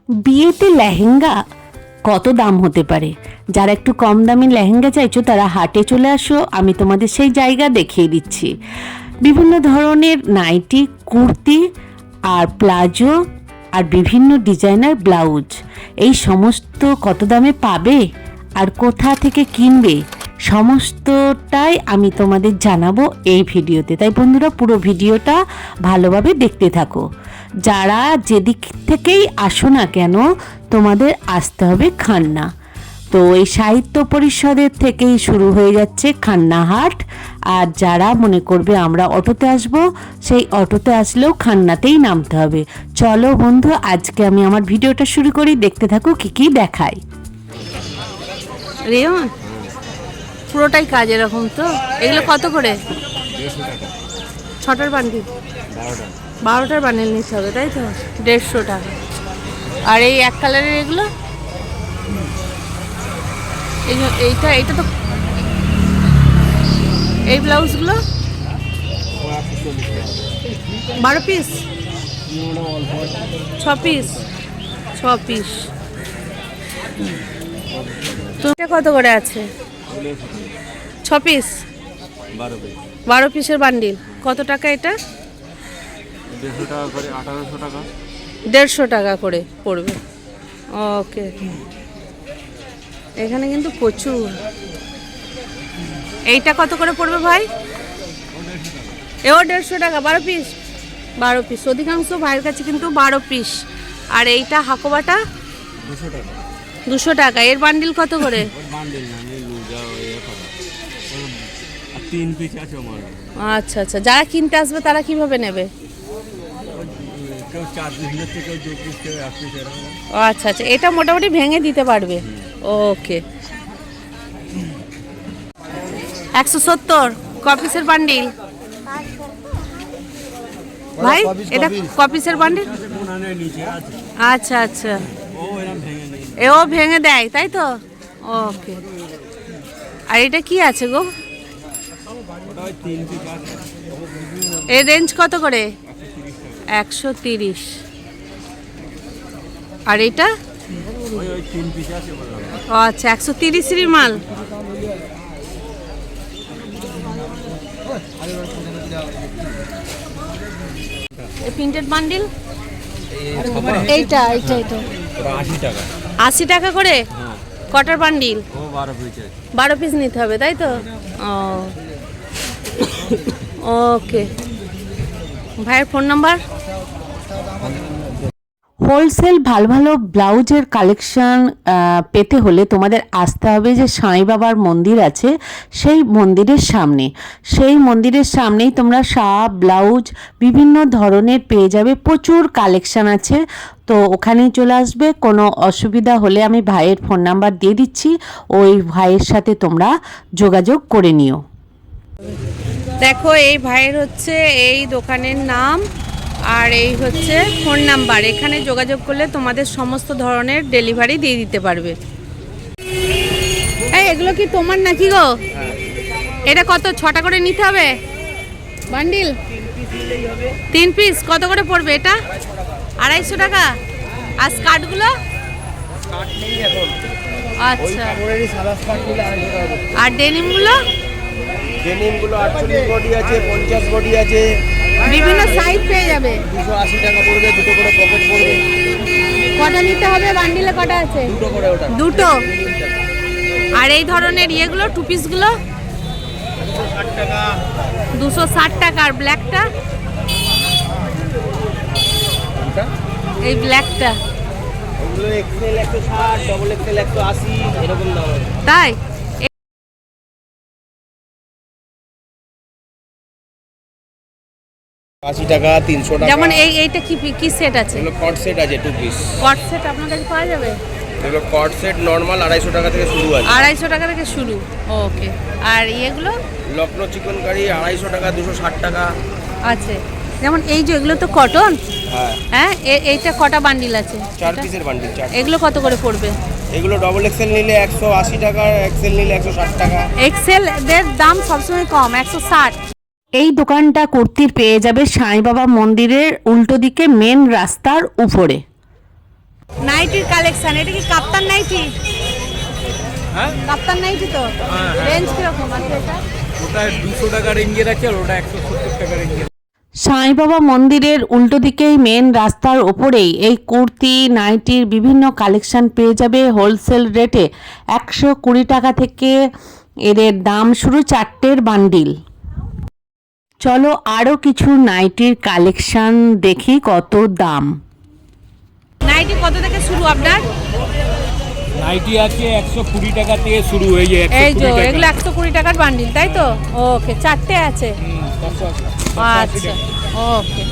বিয়েতে লেহেঙ্গা কত দাম হতে পারে? যারা একটু কম দামি লেহেঙ্গা চাইছো তারা হাটে চলে আসো, আমি তোমাদের সেই জায়গা দেখিয়ে দিচ্ছি। বিভিন্ন ধরনের নাইটি, কুর্তি আর প্লাজো আর বিভিন্ন ডিজাইনার ব্লাউজ, এই সমস্ত কত দামে পাবে আর কোথা থেকে কিনবে সমস্তটাই আমি তোমাদের জানাবো এই ভিডিওতে। তাই বন্ধুরা, পুরো ভিডিওটা ভালোভাবে দেখতে থাকো। যারা যেদিক থেকেই আসো না কেন, তোমাদের আসতে হবে খান্না। তো এই সাহিত্য পরিষদের থেকেই শুরু হয়ে যাচ্ছে খান্না হাট। আর যারা মনে করবে আমরা অটোতে আসব, সেই অটোতে আসলেও খান্নাতেই নামতে হবে। চলো বন্ধু, আজকে আমি আমার ভিডিওটা শুরু করি, দেখতে থাকো কি কি দেখাই। রেয়ন পুরোটাই কাজ এরকম তো। এগুলো কত করে? 6টার বান্ডিল, 12টার বান্ডিল নিতে হবে, তাই তো? 150 টাকা। আর এই এক কালারের এগুলো, এইটা তো, এই ব্লাউজগুলো 12 পিস, 6 পিস, 6 পিস। এটা কত করে আছে? 6 পিস, 12 পিসের বান্ডিল। কত টাকা এটা? 150 টাকা করে, 1800 টাকা। 150 টাকা করে পড়বে। ওকে, এখানে কিন্তু প্রচুর। এইটা কত করে পড়বে ভাই? এও 150 টাকা। 12 পিস, 12 পিস। অধিকাংশ ভাইয়ের কাছে কিন্তু 12 পিস। আর এইটা হাকোবাটা 200 টাকা। 200 টাকা। এর বান্ডিল কত করে? বান্ডিল না, এই লুজা ওই কত, আর 3 পিস আছে আমার। আচ্ছা আচ্ছা, যারা কিনতে আসবে তারা কিভাবে নেবে? কেউ 4 পিস নিচ্ছে, কেউ 2 পিস, কেউ 1 পিস এরকম। আচ্ছা আচ্ছা, এটা মোটামুটি ভেঙে দিতে পারবে। ওকে, 170 কপিসের বান্ডিল। ভাই এটা কপিসের বান্ডিল? আচ্ছা আচ্ছা, এও ভেঙে দেয় তাই তো? ওকে। আর এটা কি আছে গো? এর রেঞ্জ কত করে? 130। আর এটা? আচ্ছা, 130 মাল। প্রিন্টেড বান্ডিল এইটা 80 টাকা। 80 টাকা করে? কটার বান্ডিল? 12 পিস নিতে হবে তাই তো? ওকে। ভাইয়ের ফোন নাম্বার? হোলসেল ভালো ভালো ব্লাউজের কালেকশন পেতে হলে তোমাদের আসতে হবে যে সাঁই বাবার মন্দির আছে, সেই মন্দিরের সামনে। সেই মন্দিরের সামনেই তোমরা শাপ, ব্লাউজ বিভিন্ন ধরনের পেয়ে যাবে, প্রচুর কালেকশন আছে। তো ওখানেই চলে আসবে। কোনো অসুবিধা হলে আমি ভাইয়ের ফোন নাম্বার দিয়ে দিচ্ছি, ওই ভাইয়ের সাথে তোমরা যোগাযোগ করে নিও। দেখো, এই ভাইয়ের হচ্ছে এই দোকানের নাম আর এই হচ্ছে ফোন নাম্বার। এখানে যোগাযোগ করলে তোমাদের সমস্ত ধরনের ডেলিভারি দিয়ে দিতে পারবে। এই এগুলো কি তোমার নাকি গো? এটা কত? 6টা করে নিতে হবে বান্ডিল? 3 পিস কত করে পড়বে এটা? 250 টাকা। আর স্কার্টগুলো? আচ্ছা। আর ডেনিমগুলো? ডেনিমগুলো 48 বডি আছে, 50 বডি আছে, বিভিন্ন সাইজ পেয়ে যাবে। 280 টাকা পড়বে, দুটো করে পকেট পড়বে। কটা নিতে হবে বান্ডিলে? কটা আছে? দুটো করে ওটা। দুটো। আর এই ধরনের ইয়েগুলো, টু পিসগুলো? 260 টাকা। 260 টাকা। আর ব্ল্যাকটা? এই ব্ল্যাকটা? ওগুলো এক্সেল 160, ডবল এক্সেল 180, এরকম দাম আছে। তাই? 80 টাকা, 300 টাকা। যেমন এইটা কি সেট আছে? এগুলো কট সেট আছে, 2 পিস। কট সেট আপনার কাছে পাওয়া যাবে? এগুলো কট সেট নরমাল 250 টাকা থেকে শুরু আছে। 250 টাকা থেকে শুরু। ওকে। আর এগুলো? লখনৌ চিকন কারি 250 টাকা, 260 টাকা আছে। যেমন এই যে এগুলো তো কটন। হ্যাঁ। হ্যাঁ, এইটা কটা বান্ডিল আছে? 4 পিসের বান্ডিল। 4। এগুলো কত করে পড়বে? এগুলো ডবল এক্সেল নিলে 180 টাকা, এক্সেল নিলে 160 টাকা। এক্সেল দের দাম সবসময় কম, 160। এই দোকানটা কুর্তির পেয়ে যাবে সাঁই বাবা মন্দিরের উল্টো দিকে, মেন রাস্তার উপরে। নাইটির কালেকশন, এটা কি কাপ্তান নাইটি? হ্যাঁ কাপ্তান নাইটি তো? হ্যাঁ। রেঞ্জ কিরকম আছে এটা? ওটা 200 টাকা রেঞ্জের আছে আর ওটা 170 টাকা রেঞ্জের। সাই বাবা মন্দিরের উল্টো দিকেই মেন রাস্তার ওপরেই এই কুর্তি নাইটির বিভিন্ন কালেকশন পেয়ে যাবে হোলসেল রেটে। 120 টাকা থেকে এদের দাম শুরু, 4টের বান্ডিল। চলো আরও কিছু নাইটির কালেকশন দেখি কত দাম। নাইটি কত থেকে শুরু আপনার? নাইটি আছে 120 টাকা থেকে শুরু হয়ে যায়। এই যে এগুলো 120 টাকার বান্ডিল, তাই তো? ওকে, 4টে আছে। আচ্ছা, ওকে।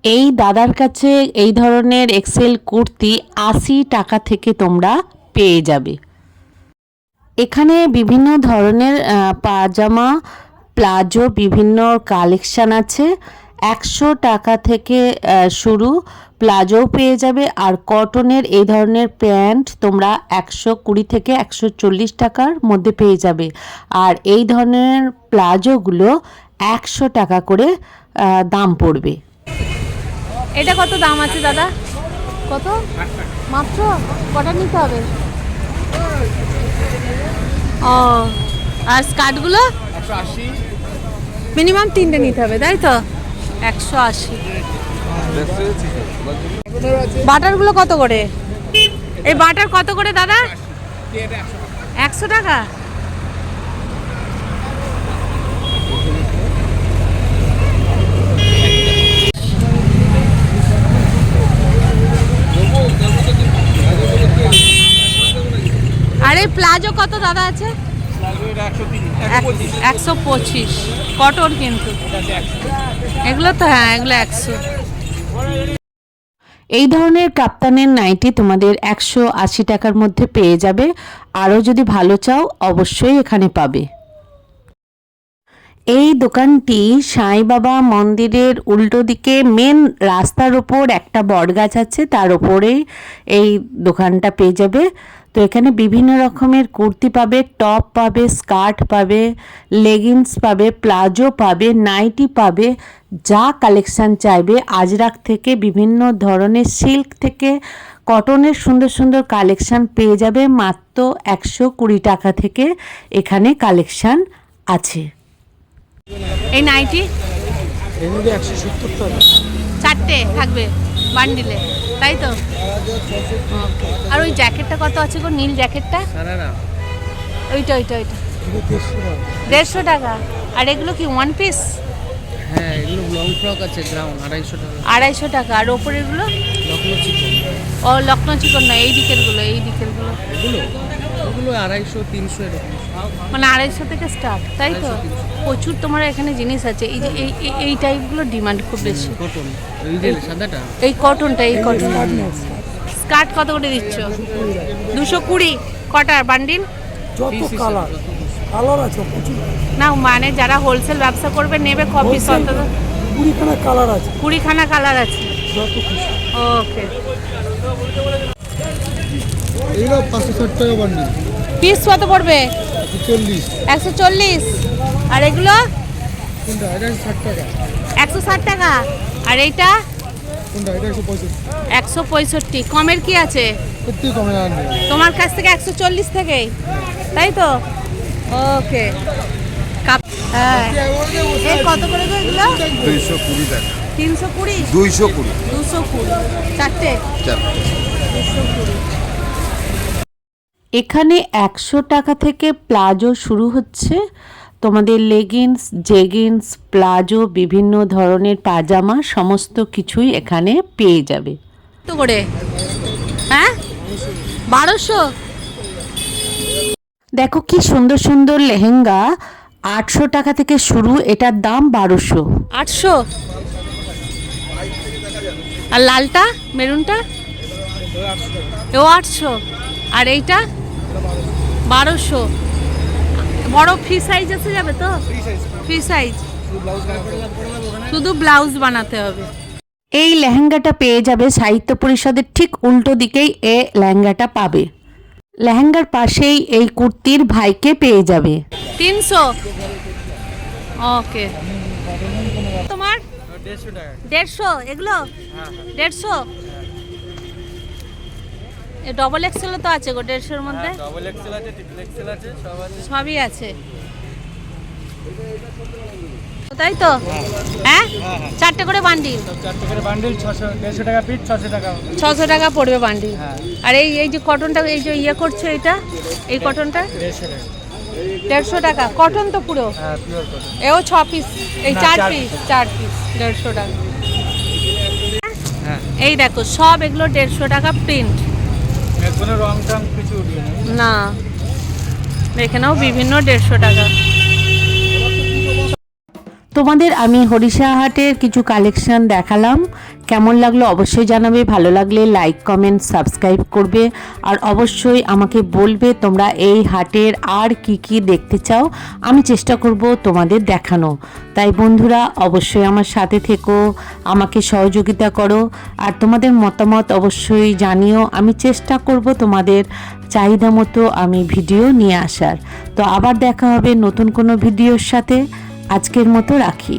এই দাদার কাছে এই ধরনের এক্সেল কুর্তি 80 টাকা থেকে তোমরা পেয়ে যাবে। এখানে বিভিন্ন ধরনের পাজামা প্লাজো বিভিন্ন কালেকশন আছে। 100 টাকা থেকে শুরু প্লাজো পেয়ে যাবে। আর কটনের এই ধরনের প্যান্ট তোমরা 120 থেকে 140 টাকার মধ্যে পেয়ে যাবে। আর এই ধরনের প্লাজোগুলো 100 টাকা করে দাম পড়বে। এটা কত দাম আছে দাদা? কত? মাত্র কটা নিতে হবে? ও, আর স্কার্টগুলো 180। মিনিমাম 3টে নিতে হবে, তাই তো? 180। বাটারগুলো কত করে? এই বাটার কত করে দাদা? 100 টাকা। আর এই প্লাজো কত দাদা আছে? 125 কটন, কিন্তু এগুলো তো হ্যাঁ, এগুলো 100। এই ধরনের কাপ্তানের নাইটি তোমাদের 180 টাকার মধ্যে পেয়ে যাবে। আরও যদি ভালো চাও অবশ্যই এখানে পাবে। এই দোকানটি সাই বাবা মন্দিরের উল্টো দিকে মেন রাস্তার ওপর একটা বটগাছ আছে, তার ওপরেই এই দোকানটা পেয়ে যাবে। তো এখানে বিভিন্ন রকমের কুর্তি পাবে, টপ পাবে, স্কার্ট পাবে, লেগিংস পাবে, প্লাজো পাবে, নাইটি পাবে, যা কালেকশান চাইবে। আজরাক থেকে বিভিন্ন ধরনের সিল্ক থেকে কটনের সুন্দর সুন্দর কালেকশান পেয়ে যাবে। মাত্র 120 টাকা থেকে এখানে কালেকশান আছে। এই নাইটি এমনি 170 টাকা। 4টে থাকবে বান্ডিলে, তাই তো? ওকে। আর ওই জ্যাকেটটা কত আছে গো, নীল জ্যাকেটটা? সারারা ওইটা 150 টাকা। আর এগুলো কি ওয়ান পিস? হ্যাঁ, এগুলো লং ফ্রক আছে, গ্রাউন্ড 250 টাকা। 250 টাকা। আর ওপরেরগুলো? লখনৌ চিকন। ও, লখনৌ চিকন না, এই দিকেরগুলো। এগুলো 250 300 এরকম। মানে 250 থেকে স্টার্ট, তাই তো? 250, প্রচুর তোমার এখানে জিনিস আছে। এই যে এই টাইপগুলো ডিমান্ড খুব বেশি। কটন, এই যে সাদাটা, এই কটনটা, এই কটন। স্কার্ট কত করে দিচ্ছ? 220। কটার বান্ডিল? যত কালার কালার আছে প্রচুর, না মানে যারা হোলসেল ব্যবসা করবে নেবে কপিস অন্তত 20খানা কালার আছে, 20খানা কালার আছে। যত খুশি। ওকে। এইগুলো 560 টাকা বান্ডিল, পিস কত পড়বে? 40। 140। আর এগুলো? কোনটা? এটা 60 টাকা। 160 টাকা। আর এইটা? কোনটা? এটা 165। 165। কমের কি আছে? সত্যি কমে আনবে তোমার কাছ থেকে 140 থেকেই, তাই তো? ওকে। কাপ, হ্যাঁ। এই কত করে গো এগুলো? 220 টাকা। 320? 220। 220। 4টে? 220। এখানে 100 টাকা থেকে প্লাজো শুরু হচ্ছে। তোমাদের লেগিংস, জেগিংস, প্লাজো, বিভিন্ন ধরনের পাজামা সমস্ত কিছুই এখানে পেয়ে যাবে। কত করে? হ্যাঁ, 1200। দেখো কি সুন্দর সুন্দর লেহেঙ্গা, 800 টাকা থেকে শুরু, এটার দাম 1200। 800। আর লালটা, মেরুনটা? ও 800। আর এইটা 1200। বড় ফ্রি সাইজ এসে যাবে তো? ফ্রি সাইজ, শুধু ব্লাউজ বানাতে হবে। এই লেহেঙ্গাটা পেয়ে যাবে সাহিত্য পরিষদের ঠিক উল্টো দিকেই এ লেহেঙ্গাটা পাবে। লেহেঙ্গার পাশেই এই কুর্তির ভাইকে পেয়ে যাবে। 300। ওকে। তোমার 150 টাকা 150 এগুলো হ্যাঁ 150 এ ডবল এক্সেল তো আছে গো 150 এর মধ্যে ডবল এক্সেল আছে ট্রিপল এক্সেল আছে সব আছে সবই আছে তাই তো হ্যাঁ চারটে করে বান্ডিল চারটে করে বান্ডিল 150 টাকা পিস 600 টাকা 600 টাকা পড়বে বান্ডিল হ্যাঁ। আর এই যে কটনটা এই যে ইয়ে করছো এটা এই কটনটা 150 টাকা কটন তো পুরো হ্যাঁ পিওর কটন এও 6 পিস এই না, 4 চার পিস piece। 4 পিস 150 টাকা হ্যাঁ এই দেখো সব এগুলো 150 টাকা প্রিন্ট কোনো রং টং কিছু উঠিয়ে নেই না এখানেও বিভিন্ন 150 টাকা তোমাদের আমি হরিষাহাটের কিছু কালেকশন দেখালাম। কেমন লাগলো অবশ্যই জানাবে, ভালো লাগলে লাইক কমেন্ট সাবস্ক্রাইব করবে আর অবশ্যই আমাকে বলবে তোমরা এই হাটের আর কি কি দেখতে চাও, আমি চেষ্টা করব তোমাদের দেখানো। তাই বন্ধুরা অবশ্যই আমার সাথে থেকো, আমাকে সহযোগিতা করো আর তোমাদের মতামত অবশ্যই জানিও। আমি চেষ্টা করব তোমাদের চাহিদা মতো আমি ভিডিও নিয়ে আসার। তো আবার দেখা হবে নতুন কোনো ভিডিওর সাথে। আজকের মতো রাখি।